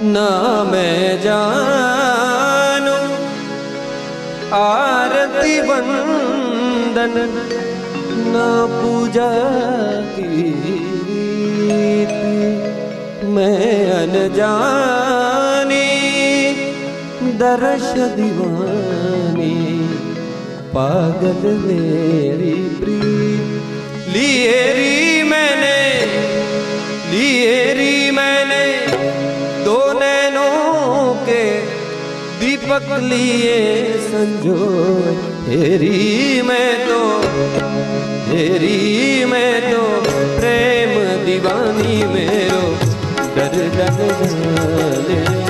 ना मैं जानू आरती वंदन ना पूजा की मैं अनजानी दर्श दीवानी पागल मेरी प्रीत लिए री मैंने दो नैनों के दीपक लिए संजो हेरी मैं तो प्रेम दीवानी मेरो दर्द जाने